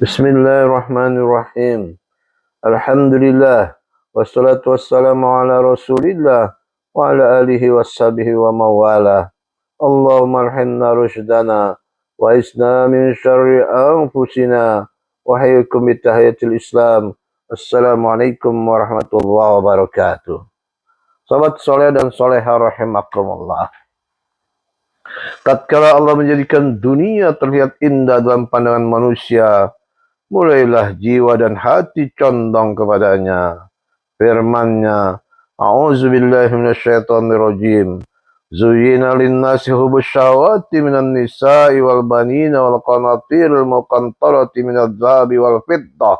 Bismillahirrahmanirrahim. Alhamdulillah. Wassalatu wassalamu ala rasulillah wa ala alihi wassabihi wa mawala. Allahumma arhamna rushdana wa isna min syarri anfusina wa hayyakum bitahiyatil islam. Assalamualaikum warahmatullahi wabarakatuh. Sahabat soleh dan soleha rahimakumullah. Tatkala Allah menjadikan dunia terlihat indah dalam pandangan manusia, mulailah jiwa dan hati condong kepadanya. Firman-Nya, A'udzubillahi minasyaitonirrajim. Zuyyina lin-nasi hubbus syahawati minan nisa'i wal banina wal qanatiril muqantarati minadh dhahabi wal fiddah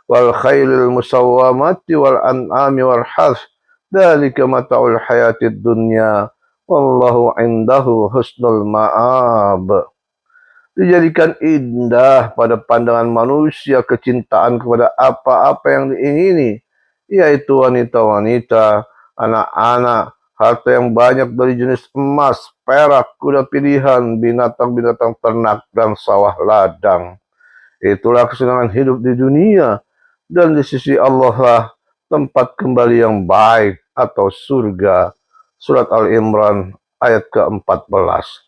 wal khailil musawwamati wal an'ami wal harth. Dzalika mata'ul hayatid dunya wallahu 'indahu husnul ma'ab. Dijadikan indah pada pandangan manusia kecintaan kepada apa-apa yang diingini, yaitu wanita-wanita, anak-anak, harta yang banyak dari jenis emas, perak, kuda pilihan, binatang-binatang ternak, dan sawah ladang. Itulah kesenangan hidup di dunia, dan di sisi Allah lah tempat kembali yang baik atau surga. Surat Al-Imran ayat ke-14.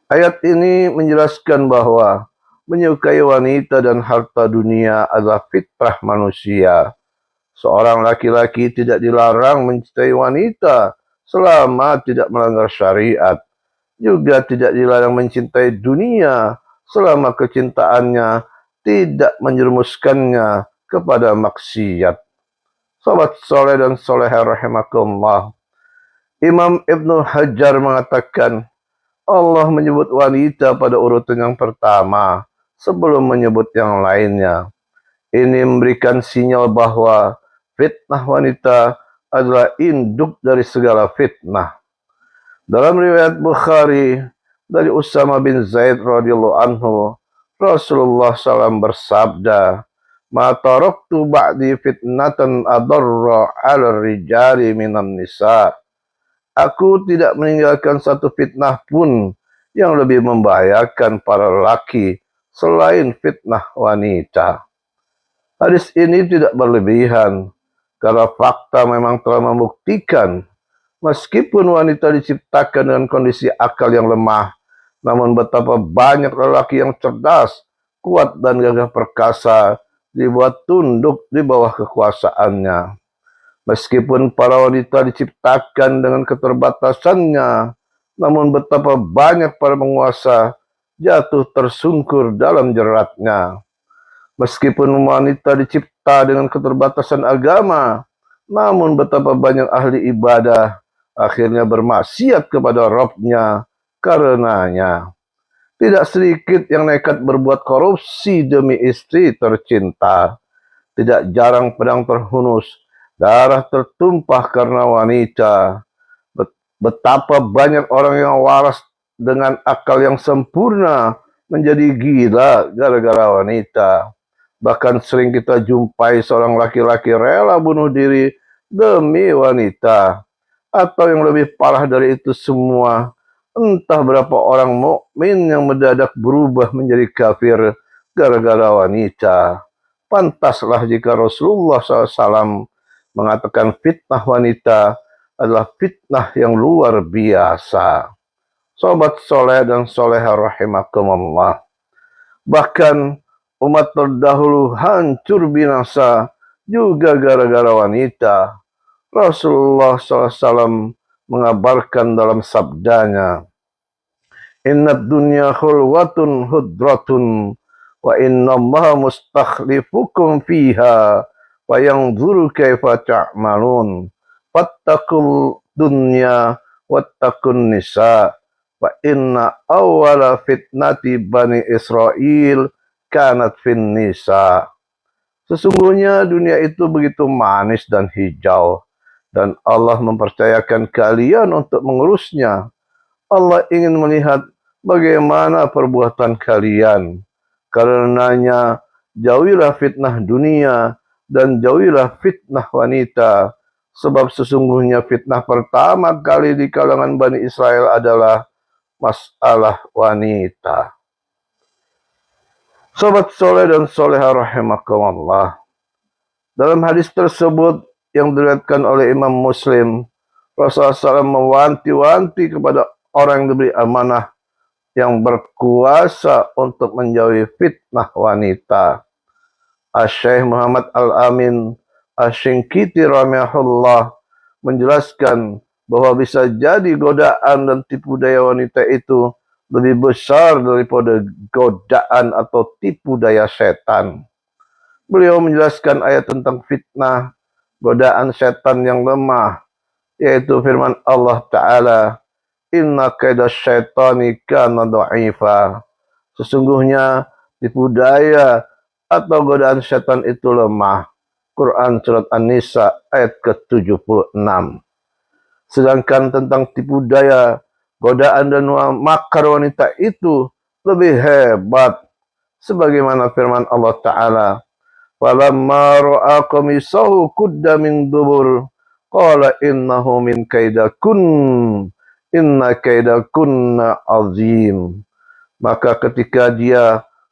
Ayat ini menjelaskan bahwa menyukai wanita dan harta dunia adalah fitrah manusia. Seorang laki-laki tidak dilarang mencintai wanita selama tidak melanggar syariat. Juga tidak dilarang mencintai dunia selama kecintaannya tidak menjerumuskannya kepada maksiat. Sahabat soleh dan soleha rahimakumullah. Imam Ibnu Hajar mengatakan, Allah menyebut wanita pada urutan yang pertama sebelum menyebut yang lainnya. Ini memberikan sinyal bahwa fitnah wanita adalah induk dari segala fitnah. Dalam riwayat Bukhari dari Usama bin Zaid radhiyallahu anhu, Rasulullah SAW bersabda, "Ma taraktu ba'di fitnatan adarra 'ala rijali minan nisa." Aku tidak meninggalkan satu fitnah pun yang lebih membahayakan para lelaki selain fitnah wanita. Hadis ini tidak berlebihan, karena fakta memang telah membuktikan meskipun wanita diciptakan dengan kondisi akal yang lemah, namun betapa banyak lelaki yang cerdas, kuat dan gagah perkasa dibuat tunduk di bawah kekuasaannya. Meskipun para wanita diciptakan dengan keterbatasannya, namun betapa banyak para penguasa jatuh tersungkur dalam jeratnya. Meskipun wanita dicipta dengan keterbatasan agama, namun betapa banyak ahli ibadah akhirnya bermaksiat kepada Rabb-Nya karenanya. Tidak sedikit yang nekat berbuat korupsi demi istri tercinta. Tidak jarang pedang terhunus, darah tertumpah karena wanita. Betapa banyak orang yang waras dengan akal yang sempurna menjadi gila gara-gara wanita. Bahkan sering kita jumpai seorang laki-laki rela bunuh diri demi wanita. Atau yang lebih parah dari itu semua, entah berapa orang mukmin yang mendadak berubah menjadi kafir gara-gara wanita. Pantaslah jika Rasulullah SAW mengatakan fitnah wanita adalah fitnah yang luar biasa. Sobat soleh dan soleha rahimakumullah. Bahkan umat terdahulu hancur binasa juga gara-gara wanita. Rasulullah SAW mengabarkan dalam sabdanya, "Innad dunya khulwatun hudratun wa inna allaha mustakhlifukum fiha wa yanzuru kaifa ta'malun. Fattaqul dunya wattaqun nisa wa inna awwala fitnati bani Israel kanat fin nisa." Sesungguhnya dunia itu begitu manis dan hijau, dan Allah mempercayakan kalian untuk mengurusnya. Allah ingin melihat bagaimana perbuatan kalian. Karenanya jauhilah fitnah dunia dan jauhilah fitnah wanita, sebab sesungguhnya fitnah pertama kali di kalangan Bani Israel adalah masalah wanita. Sobat soleh dan soleha rahimakumullah. Dalam hadis tersebut yang diriwayatkan oleh Imam Muslim, Rasulullah SAW mewanti-wanti kepada orang yang diberi amanah yang berkuasa untuk menjauhi fitnah wanita. Asy-Syaikh Muhammad Al-Amin Asy-Syinkiti rahimahullah menjelaskan bahwa bisa jadi godaan dan tipu daya wanita itu lebih besar daripada godaan atau tipu daya setan. Beliau menjelaskan ayat tentang fitnah, godaan setan yang lemah, yaitu firman Allah Ta'ala, Inna kaidah syaitani kana dha'ifa. Sesungguhnya tipu daya atau godaan setan itu lemah. Quran surat An-Nisa ayat ke-76. Sedangkan tentang tipu daya, godaan dan makar wanita itu lebih hebat. Sebagaimana firman Allah Ta'ala, Falamma ra'a qamisahu qudda min dubur qala innahu min kaidakun inna kaidakunna azim. Maka ketika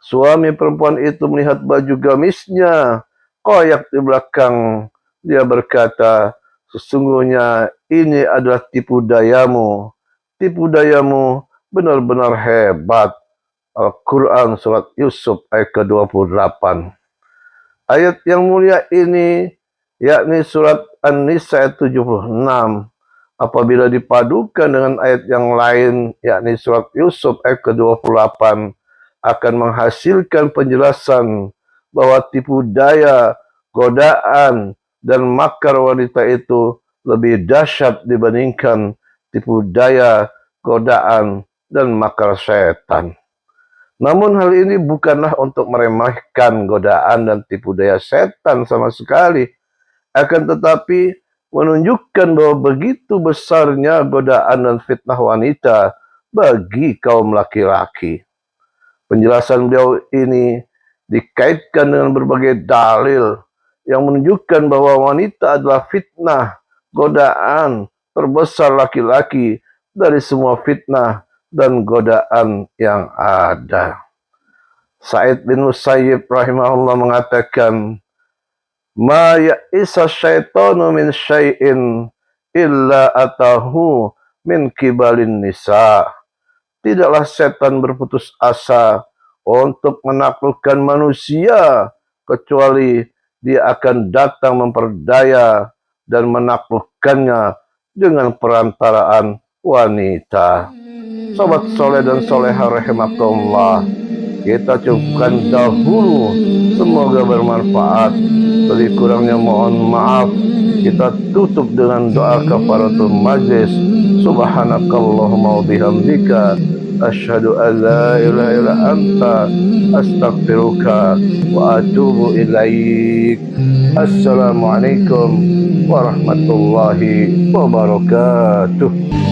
suami perempuan itu melihat baju gamisnya koyak di belakang, dia berkata, sesungguhnya ini adalah tipu dayamu. Tipu dayamu benar-benar hebat. Al-Quran surat Yusuf ayat ke-28. Ayat yang mulia ini, yakni surat An-Nisa ayat 76, apabila dipadukan dengan ayat yang lain, yakni surat Yusuf ayat ke-28, akan menghasilkan penjelasan bahwa tipu daya, godaan, dan makar wanita itu lebih dahsyat dibandingkan tipu daya, godaan, dan makar setan. Namun hal ini bukanlah untuk meremehkan godaan dan tipu daya setan sama sekali. Akan tetapi menunjukkan bahwa begitu besarnya godaan dan fitnah wanita bagi kaum laki-laki. Penjelasan beliau ini dikaitkan dengan berbagai dalil yang menunjukkan bahwa wanita adalah fitnah, godaan terbesar laki-laki dari semua fitnah dan godaan yang ada. Sa'id bin Musayyib rahimahullah mengatakan, Ma ya'isa syaitanu min syai'in illa atahu min kibalin nisa. Tidaklah setan berputus asa untuk menaklukkan manusia kecuali dia akan datang memperdaya dan menaklukkannya dengan perantaraan wanita. Sobat soleh dan soleha rahimakumullah, kita cukupkan dahulu, semoga bermanfaat. Lebih kurangnya mohon maaf. Kita tutup dengan doa kafaratul majlis. Subhanakallahumma wa bihamdika asyhadu an la ilaha illa anta astaghfiruka wa atubu ilaik. Assalamualaikum warahmatullahi wabarakatuh.